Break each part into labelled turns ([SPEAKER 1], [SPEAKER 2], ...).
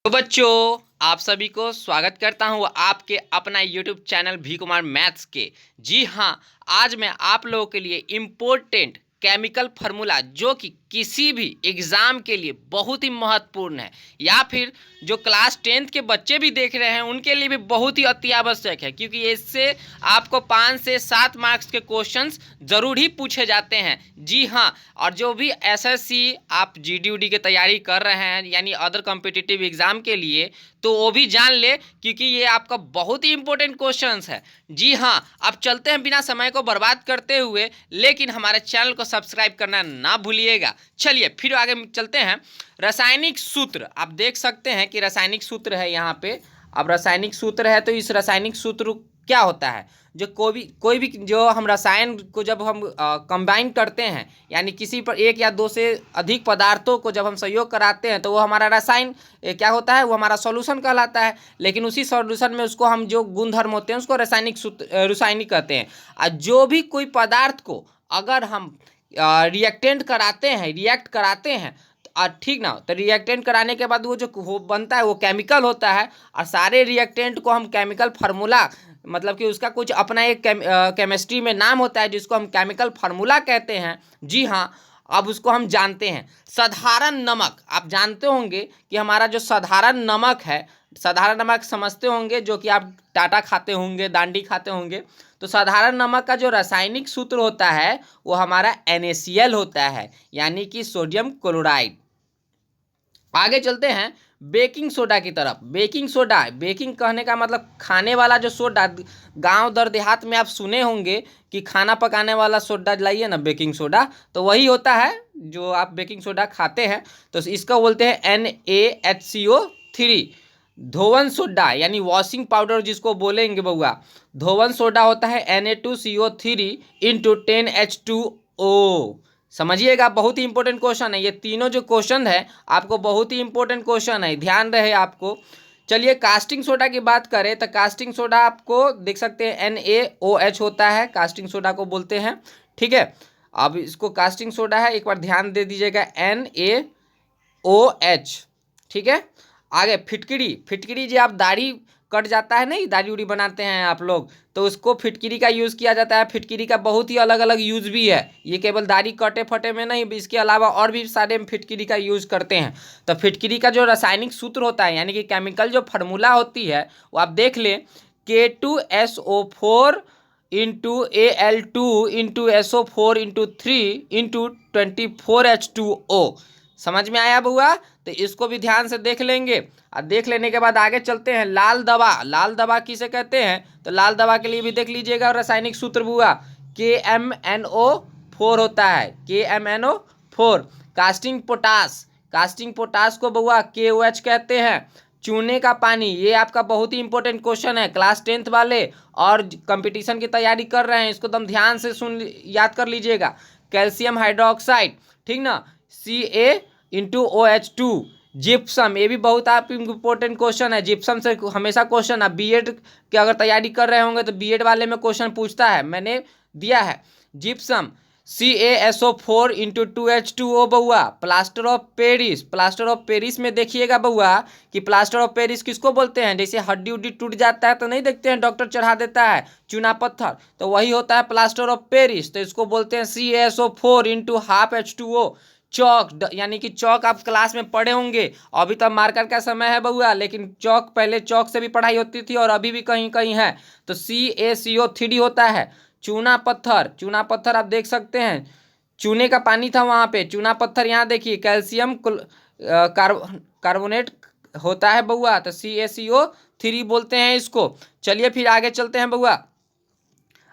[SPEAKER 1] तो बच्चों, आप सभी को स्वागत करता हूं आपके अपना YouTube चैनल भी कुमार मैथ्स के। जी हाँ, आज मैं आप लोगों के लिए इम्पोर्टेंट केमिकल फार्मूला जो कि किसी भी एग्ज़ाम के लिए बहुत ही महत्वपूर्ण है, या फिर जो क्लास 10th के बच्चे भी देख रहे हैं उनके लिए भी बहुत ही अति आवश्यक है, क्योंकि इससे आपको 5 से 7 मार्क्स के क्वेश्चंस ज़रूर ही पूछे जाते हैं। जी हाँ, और जो भी एसएससी आप जीडी की तैयारी कर रहे हैं यानी अदर कॉम्पिटिटिव एग्ज़ाम के लिए, तो वो भी जान ले, क्योंकि ये आपका बहुत ही इंपॉर्टेंट क्वेश्चंस है। जी हाँ, अब चलते हैं बिना समय को बर्बाद करते हुए, लेकिन हमारे चैनल को सब्सक्राइब करना ना भूलिएगा। चलिए फिर आगे चलते हैं। रासायनिक सूत्र आप देख सकते हैं कि रासायनिक सूत्र है यहाँ पे। अब रासायनिक सूत्र है तो इस रासायनिक सूत्र क्या होता है, जो कोई भी जो हम रसायन को जब हम कंबाइन करते हैं, यानी किसी पर एक या दो से अधिक पदार्थों को जब हम संयोग कराते हैं तो वो हमारा रसायन क्या होता है, वो हमारा सॉल्यूशन कहलाता है। लेकिन उसी सॉल्यूशन में उसको हम जो गुणधर्म होते हैं उसको रासायनिक कहते हैं। और जो भी कोई पदार्थ को अगर हम रिएक्ट कराते हैं ठीक ना, तो रिएक्टेंट कराने के बाद वो जो बनता है वो केमिकल होता है। और सारे रिएक्टेंट को हम केमिकल फार्मूला, मतलब कि उसका कुछ अपना एक केमिस्ट्री में नाम होता है जिसको हम केमिकल फार्मूला कहते हैं। जी हाँ, अब उसको हम जानते हैं। साधारण नमक आप जानते होंगे कि हमारा जो साधारण नमक है, साधारण नमक समझते होंगे, जो कि आप टाटा खाते होंगे, दांडी खाते होंगे। तो साधारण नमक का जो रासायनिक सूत्र होता है वो हमारा NaCl होता है, यानी कि सोडियम क्लोराइड। आगे चलते हैं बेकिंग सोडा की तरफ। बेकिंग सोडा, बेकिंग कहने का मतलब खाने वाला जो सोडा, गांव दर देहात में आप सुने होंगे कि खाना पकाने वाला सोडा लाइए ना, बेकिंग सोडा, तो वही होता है जो आप बेकिंग सोडा खाते हैं। तो इसको बोलते हैं NaHCO3। धोवन सोडा यानी वॉशिंग पाउडर जिसको बोलेंगे बउआ, धोवन सोडा होता है Na2CO3 इंटू 10H2O। समझिएगा, बहुत ही इंपॉर्टेंट क्वेश्चन है ये। तीनों जो क्वेश्चन है आपको बहुत ही इंपॉर्टेंट क्वेश्चन है, ध्यान रहे आपको। चलिए कास्टिंग सोडा की बात करें तो कास्टिंग सोडा आपको देख सकते हैं NaOH होता है, कास्टिंग सोडा को बोलते हैं। ठीक है, अब इसको कास्टिंग सोडा है, एक बार ध्यान दे दीजिएगा, NaOH। ठीक है, आगे फिटकरी। फिटकरी जो आप दाढ़ी कट जाता है, नहीं दाढ़ी उड़ी बनाते हैं आप लोग, तो उसको फिटकरी का यूज़ किया जाता है। फिटकरी का बहुत ही अलग अलग यूज़ भी है, ये केवल दाढ़ी कटे फटे में नहीं, इसके अलावा और भी सारे फिटकरी का यूज़ करते हैं। तो फिटकरी का जो रासायनिक सूत्र होता है, यानी कि केमिकल जो फार्मूला होती है, वो आप देख लें, K2SO4 into Al2 into SO4 into 3 into 24H2O। समझ में आया बुआ? तो इसको भी ध्यान से देख लेंगे। और देख लेने के बाद आगे चलते हैं। लाल दवा, लाल दवा किसे कहते हैं, तो लाल दवा के लिए भी देख लीजिएगा रासायनिक सूत्र बुआ, KMNO4 होता है, KMNO4। Casting potash, casting potash को बुआ KOH कहते हैं। चूने का पानी, ये आपका बहुत ही इंपॉर्टेंट क्वेश्चन है, क्लास 10th वाले और कंपटीशन की तैयारी कर रहे हैं, इसको एकदम ध्यान से याद कर लीजिएगा। कैल्शियम हाइड्रोक्साइड, ठीक ना, Ca/OH2। जिप्सम, ये भी बहुत आप इम्पोर्टेंट क्वेश्चन है। जिप्सम से हमेशा क्वेश्चन, आप बीएड की अगर तैयारी कर रहे होंगे तो बीएड वाले में क्वेश्चन पूछता है, मैंने दिया है। जिप्सम CaSO4 इंटू 2H2O बउआ। Plaster of Paris, plaster of Paris में देखिएगा बउआ कि प्लास्टर ऑफ पेरिस किसको बोलते हैं, जैसे हड्डी उड्डी टूट जाता है तो नहीं देखते हैं डॉक्टर चढ़ा देता है चूना पत्थर, तो वही होता है प्लास्टर ऑफ पेरिस। तो इसको बोलते हैं CaSO4 इंटू हाफ H2O। चौक, यानी कि चौक आप क्लास में पढ़े होंगे, अभी तो मार्कर का समय है बउआ, लेकिन चौक पहले चौक से भी पढ़ाई होती थी और अभी भी कहीं कहीं है। तो CaCO3 होता है। चूना पत्थर, चूना पत्थर आप देख सकते हैं, चूने का पानी था वहाँ पे, चूना पत्थर यहाँ देखिए कैल्शियम कार्बोनेट होता है बउआ, तो CaCO3 बोलते हैं इसको। चलिए फिर आगे चलते हैं बउआ।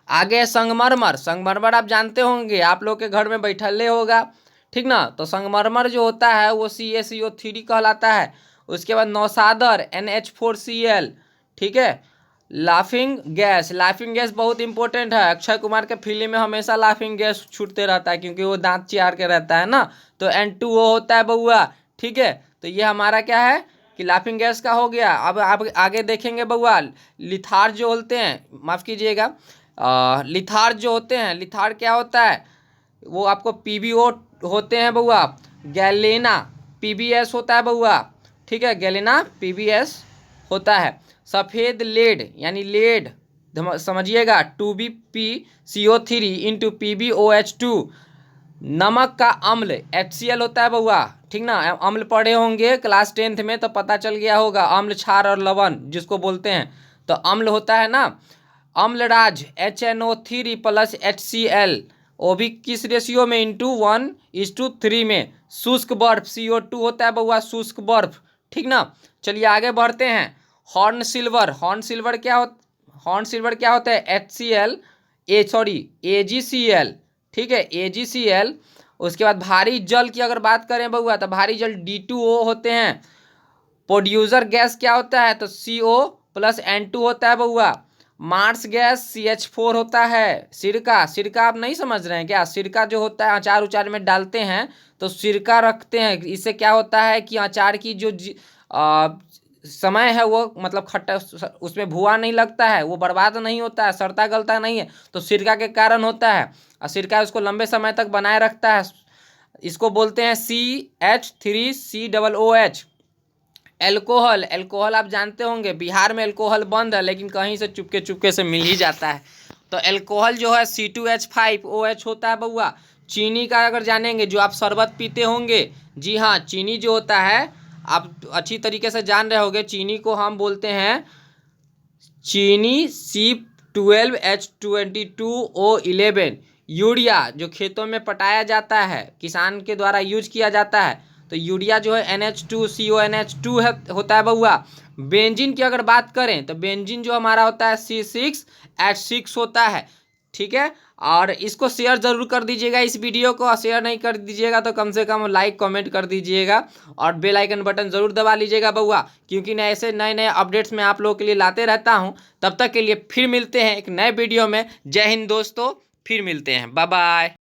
[SPEAKER 1] आगे संगमरमर, संगमरमर आप जानते होंगे, आप लोग के घर में बैठले होगा, ठीक ना। तो संगमरमर जो होता है वो CaCO3 कहलाता है। उसके बाद नौसादर NH4Cl, ठीक है। लाफिंग गैस, लाफिंग गैस बहुत इंपॉर्टेंट है, अक्षय कुमार के फिल्म में हमेशा लाफिंग गैस छूटते रहता है क्योंकि वो दांत चियार के रहता है ना। तो N2O होता है बउआ, ठीक है। तो ये हमारा क्या है कि लाफिंग गैस का हो गया। अब आप आगे देखेंगे बउआ, लिथार जो होते हैं, माफ़ कीजिएगा, लिथार जो होते हैं, लिथार क्या होता है, वो आपको PbO होते हैं बउआ। गैलेना PbS होता है बउआ। ठीक है, गैलेना PbS होता है। सफ़ेद लेड यानी लेड समझिएगा 2BpCO3 इंटू PbOH2। नमक का अम्ल HCl होता है बउआ, ठीक ना। अम्ल पढ़े होंगे क्लास 10th में तो पता चल गया होगा, अम्ल, क्षार और लवण जिसको बोलते हैं, तो अम्ल होता है ना। अम्लराज HNO3 प्लस HCl, वो भी किस रेशियो में, इंटू 1:3 में। शुष्क बर्फ CO2 होता है बउआ, शुष्क बर्फ, ठीक ना। चलिए आगे बढ़ते हैं। हॉर्न सिल्वर, हॉर्न सिल्वर क्या होता है, AgCl, ठीक है, AgCl। उसके बाद भारी जल की अगर बात करें बउआ तो भारी जल D2O होते हैं। प्रोड्यूसर गैस क्या होता है, तो CO प्लस N2 होता है बउआ। मार्स गैस CH4 होता है। सिरका आप नहीं समझ रहे हैं क्या, सिरका जो होता है अचार उचार में डालते हैं तो सिरका रखते हैं, इससे क्या होता है कि अचार की जो समय है वो मतलब खट्टा, उसमें भुआ नहीं लगता है, वो बर्बाद नहीं होता है, सड़ता गलता नहीं है, तो सिरका के कारण होता है। और सिरका उसको लंबे समय तक बनाए रखता है। इसको बोलते हैं CH3COOH। एल्कोहल आप जानते होंगे, बिहार में एल्कोहल बंद है लेकिन कहीं से चुपके से मिल ही जाता है। तो एल्कोहल जो है C2H5OH होता है बउआ। चीनी का अगर जानेंगे, जो आप शरबत पीते होंगे, जी हाँ, चीनी जो होता है आप अच्छी तरीके से जान रहे होंगे, चीनी को हम बोलते हैं चीनी C12H22O11। यूरिया जो खेतों में पटाया जाता है, किसान के द्वारा यूज किया जाता है, तो यूरिया जो है NH2CONH2 होता है बउआ। बेंजीन की अगर बात करें तो बेंजीन जो हमारा होता है C6H6 होता है, ठीक है। और इसको शेयर जरूर कर दीजिएगा, इस वीडियो को। और शेयर नहीं कर दीजिएगा तो कम से कम लाइक कमेंट कर दीजिएगा और बेल आइकन बटन जरूर दबा लीजिएगा बउआ, क्योंकि मैं ऐसे नए नए अपडेट्स मैं आप लोगों के लिए लाते रहता हूँ। तब तक के लिए फिर मिलते हैं एक नए वीडियो में। जय हिंद दोस्तों, फिर मिलते हैं, बाय बाय।